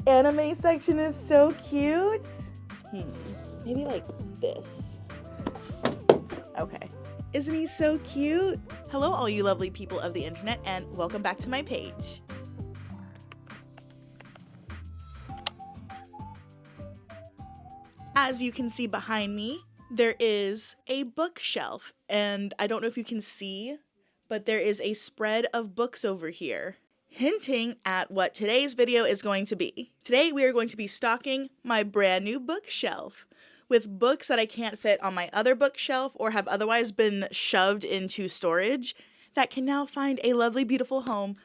anime section is so cute. Maybe like this. Okay. Isn't he so cute? Hello, all you lovely people of the internet, and welcome back to my page. As you can see behind me, there is a bookshelf, and I don't know if you can see, but there is a spread of books over here, hinting at what today's video is going to be. Today we are going to be stocking my brand new bookshelf with books that I can't fit on my other bookshelf or have otherwise been shoved into storage that can now find a lovely, beautiful home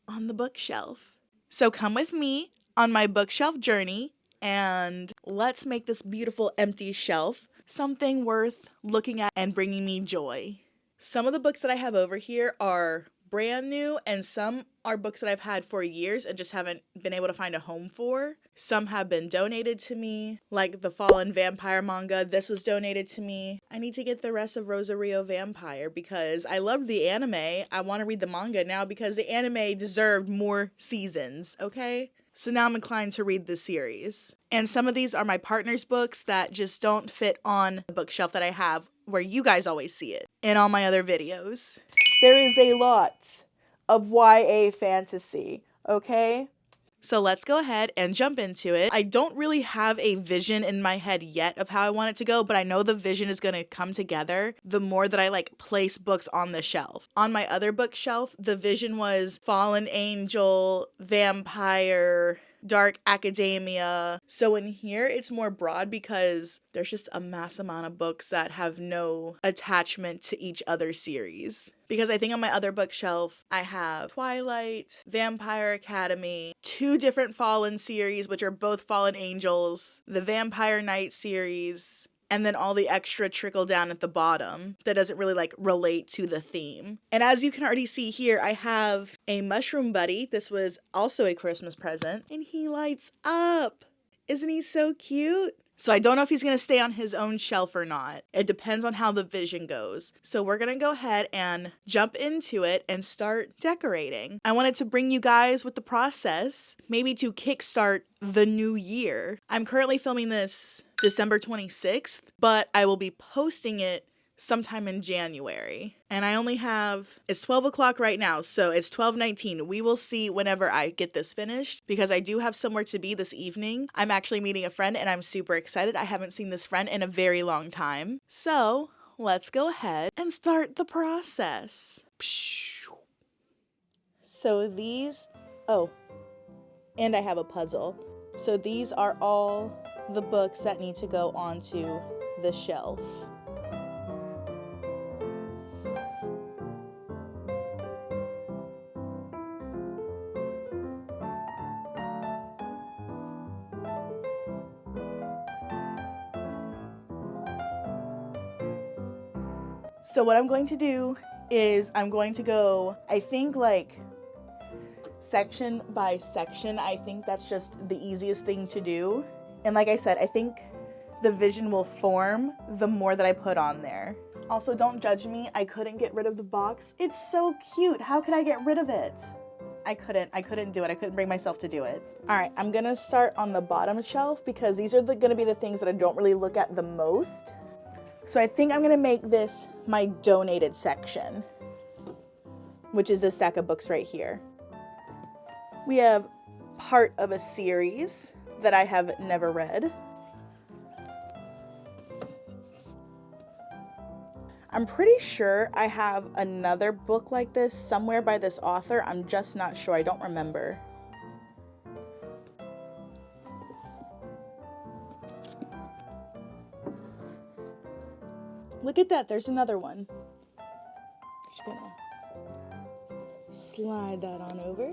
on the bookshelf. So come with me on my bookshelf journey and let's make this beautiful empty shelf something worth looking at and bringing me joy. Some of the books that I have over here are brand new, and some are books that I've had for years and just haven't been able to find a home for. Some have been donated to me, like the Fallen Vampire manga. This was donated to me. I need to get the rest of Rosario Vampire because I loved the anime. I want to read the manga now because the anime deserved more seasons, okay? So now I'm inclined to read the series. And some of these are my partner's books that just don't fit on the bookshelf that I have where you guys always see it in all my other videos. There is a lot of YA fantasy, okay? So let's go ahead and jump into it. I don't really have a vision in my head yet of how I want it to go, but I know the vision is going to come together the more that I place books on the shelf. On my other bookshelf, the vision was Fallen Angel, Vampire, Dark Academia. So in here, it's more broad because there's just a mass amount of books that have no attachment to each other series. Because I think on my other bookshelf, I have Twilight, Vampire Academy, 2 different Fallen series, which are both Fallen Angels, the Vampire Knight series, and then all the extra trickle down at the bottom that doesn't really relate to the theme. And as you can already see here, I have a mushroom buddy. This was also a Christmas present, and he lights up. Isn't he so cute? So I don't know if he's going to stay on his own shelf or not. It depends on how the vision goes. So we're going to go ahead and jump into it and start decorating. I wanted to bring you guys with the process, maybe to kickstart the new year. I'm currently filming this December 26th, but I will be posting it sometime in January. And I only have, it's 12 o'clock right now, so it's 12:19. We will see whenever I get this finished because I do have somewhere to be this evening. I'm actually meeting a friend and I'm super excited. I haven't seen this friend in a very long time. So let's go ahead and start the process. So these, oh, and I have a puzzle. So these are all the books that need to go onto the shelf. So what I'm going to do is I'm going to go, I think section by section. I think that's just the easiest thing to do. And like I said, I think the vision will form the more that I put on there. Also, don't judge me. I couldn't get rid of the box. It's so cute. How could I get rid of it? I couldn't do it. I couldn't bring myself to do it. All right, I'm gonna start on the bottom shelf because these are gonna be the things that I don't really look at the most. So I think I'm gonna make this my donated section, which is this stack of books right here. We have part of a series that I have never read. I'm pretty sure I have another book like this somewhere by this author. I'm just not sure. I don't remember. Look at that. There's another one. Just gonna slide that on over.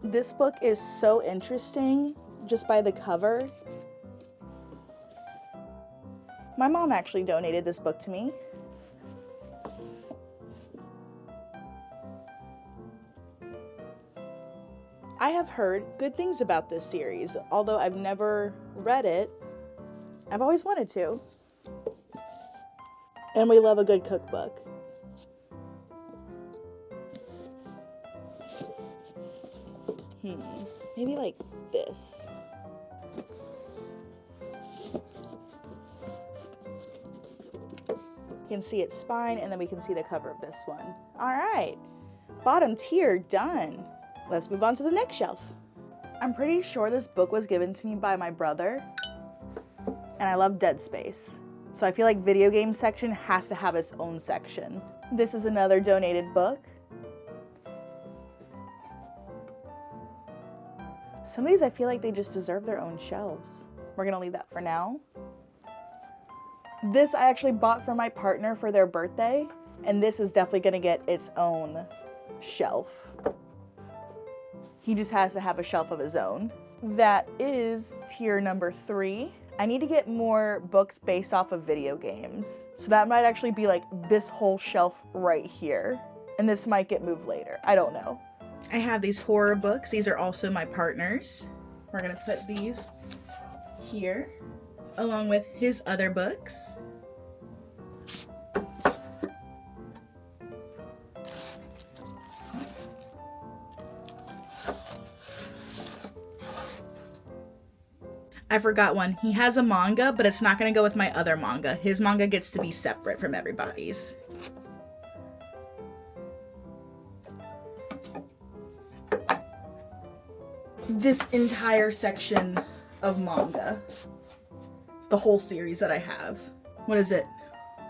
This book is so interesting just by the cover. My mom actually donated this book to me. I have heard good things about this series. Although I've never read it, I've always wanted to. And we love a good cookbook. Maybe like this. You can see its spine, and then we can see the cover of this one. All right, bottom tier done. Let's move on to the next shelf. I'm pretty sure this book was given to me by my brother, and I love Dead Space. So I feel like video game section has to have its own section. This is another donated book. Some of these I feel like they just deserve their own shelves. We're gonna leave that for now. This I actually bought for my partner for their birthday, and this is definitely gonna get its own shelf. He just has to have a shelf of his own. That is tier number 3. I need to get more books based off of video games. So that might actually be like this whole shelf right here. And this might get moved later. I don't know. I have these horror books. These are also my partner's. We're gonna put these here along with his other books. I forgot one. He has a manga, but it's not gonna go with my other manga. His manga gets to be separate from everybody's. This entire section of manga. The whole series that I have. What is it?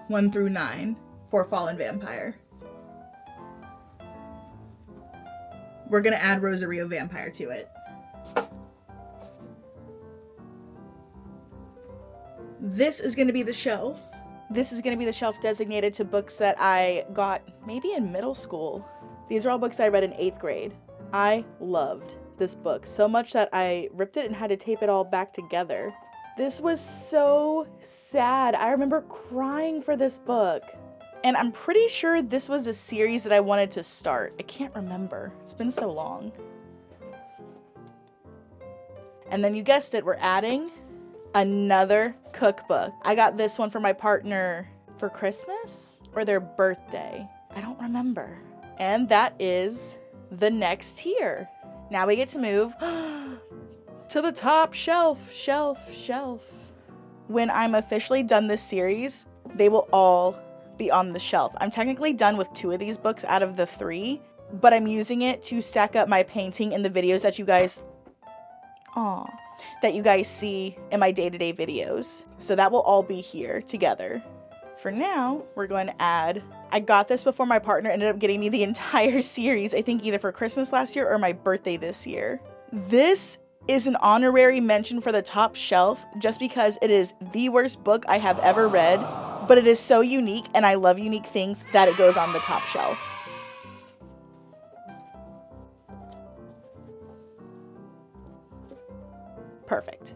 1 through 9 for Fallen Vampire. We're gonna add Rosario Vampire to it. This is gonna be the shelf. This is gonna be the shelf designated to books that I got maybe in middle school. These are all books I read in 8th grade. I loved this book so much that I ripped it and had to tape it all back together. This was so sad. I remember crying for this book. And I'm pretty sure this was a series that I wanted to start. I can't remember. It's been so long. And then you guessed it, we're adding another cookbook. I got this one for my partner for Christmas or their birthday. I don't remember. And that is the next tier. Now we get to move to the top shelf. When I'm officially done this series, they will all be on the shelf. I'm technically done with 2 of these books out of the 3, but I'm using it to stack up my painting in the videos that you guys see in my day-to-day videos. So that will all be here together. For now, we're going to add, I got this before my partner ended up getting me the entire series, I think either for Christmas last year or my birthday this year. This is an honorary mention for the top shelf just because it is the worst book I have ever read, but it is so unique and I love unique things that it goes on the top shelf. Perfect.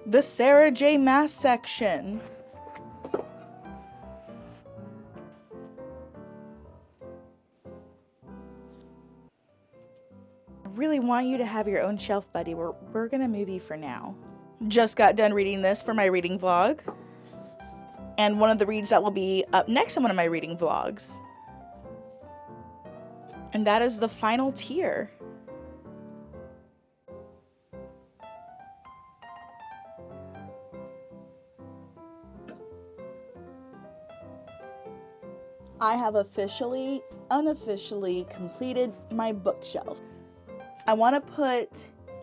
The Sarah J. Maas section. I really want you to have your own shelf, buddy. We're gonna move you for now. Just got done reading this for my reading vlog. And one of the reads that will be up next in one of my reading vlogs. And that is the final tier. I have unofficially completed my bookshelf. I want to put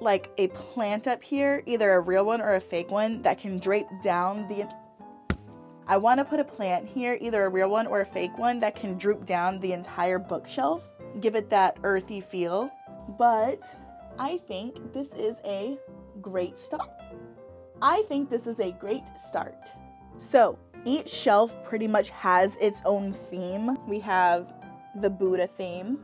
like a plant up here, either a real one or a fake one that can drape down the entire bookshelf, give it that earthy feel. But I think this is a great start. So each shelf pretty much has its own theme. We have the Buddha theme.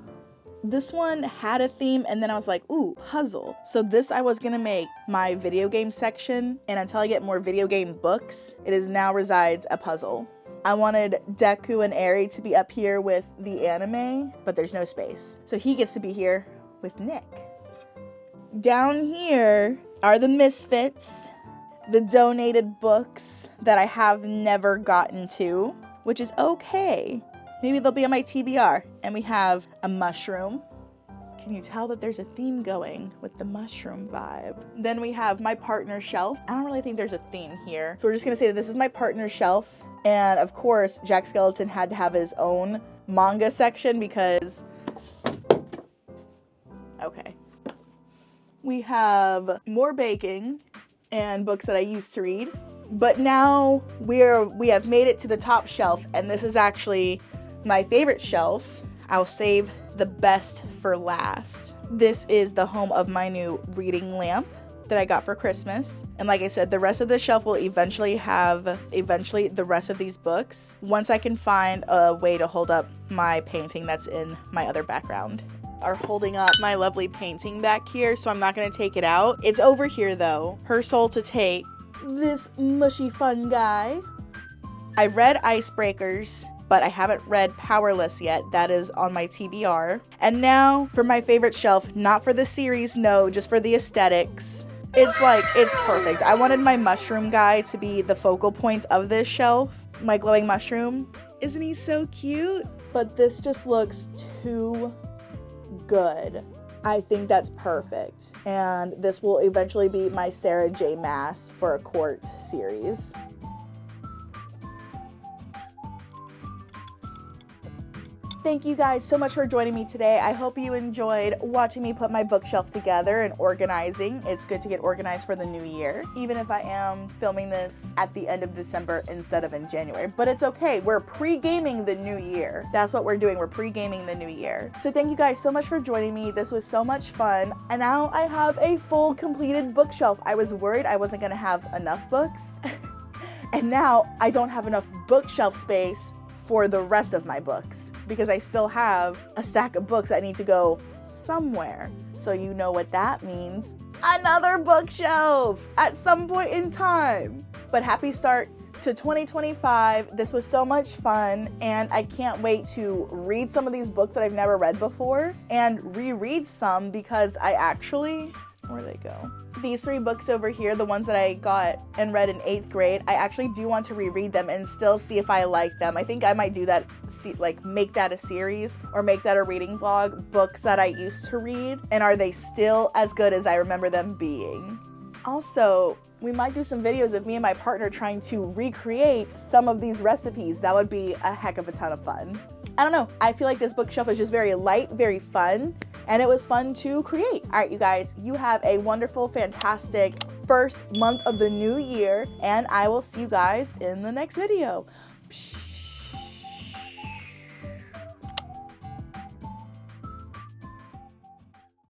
This one had a theme and then I was like, ooh, puzzle. So this I was gonna make my video game section, and until I get more video game books, it is now resides a puzzle. I wanted Deku and Eri to be up here with the anime, but there's no space. So he gets to be here with Nick. Down here are the Misfits, the donated books that I have never gotten to, which is okay. Maybe they'll be on my TBR. And we have a mushroom. Can you tell that there's a theme going with the mushroom vibe? Then we have my partner shelf. I don't really think there's a theme here. So we're just gonna say that this is my partner shelf. And of course, Jack Skellington had to have his own manga section because, okay. We have more baking and books that I used to read. But now we have made it to the top shelf, and this is actually my favorite shelf. I'll save the best for last. This is the home of my new reading lamp that I got for Christmas. And like I said, the rest of the shelf will eventually the rest of these books once I can find a way to hold up my painting that's in my other background. Are holding up my lovely painting back here, so I'm not gonna take it out. It's over here though. Her soul to take. This mushy fun guy. I read Icebreakers, but I haven't read Powerless yet. That is on my TBR. And now for my favorite shelf, not for the series, no, just for the aesthetics. It's perfect. I wanted my mushroom guy to be the focal point of this shelf. My glowing mushroom. Isn't he so cute? But this just looks too good. I think that's perfect. And this will eventually be my Sarah J. Maas for a court series. Thank you guys so much for joining me today. I hope you enjoyed watching me put my bookshelf together and organizing. It's good to get organized for the new year, even if I am filming this at the end of December instead of in January. But it's okay, we're pre-gaming the new year. That's what we're doing, we're pre-gaming the new year. So thank you guys so much for joining me. This was so much fun. And now I have a full completed bookshelf. I was worried I wasn't gonna have enough books. And now I don't have enough bookshelf space for the rest of my books because I still have a stack of books that need to go somewhere. So you know what that means. Another bookshelf at some point in time. But happy start to 2025. This was so much fun and I can't wait to read some of these books that I've never read before and reread some because I actually, where'd they go? These 3 books over here, the ones that I got and read in 8th grade, I actually do want to reread them and still see if I like them. I think I might do that, make that a series or make that a reading vlog, books that I used to read, and are they still as good as I remember them being? Also, we might do some videos of me and my partner trying to recreate some of these recipes. That would be a heck of a ton of fun. I don't know, I feel like this bookshelf is just very light, very fun, and it was fun to create. All right, you guys, you have a wonderful, fantastic first month of the new year, and I will see you guys in the next video. Psh.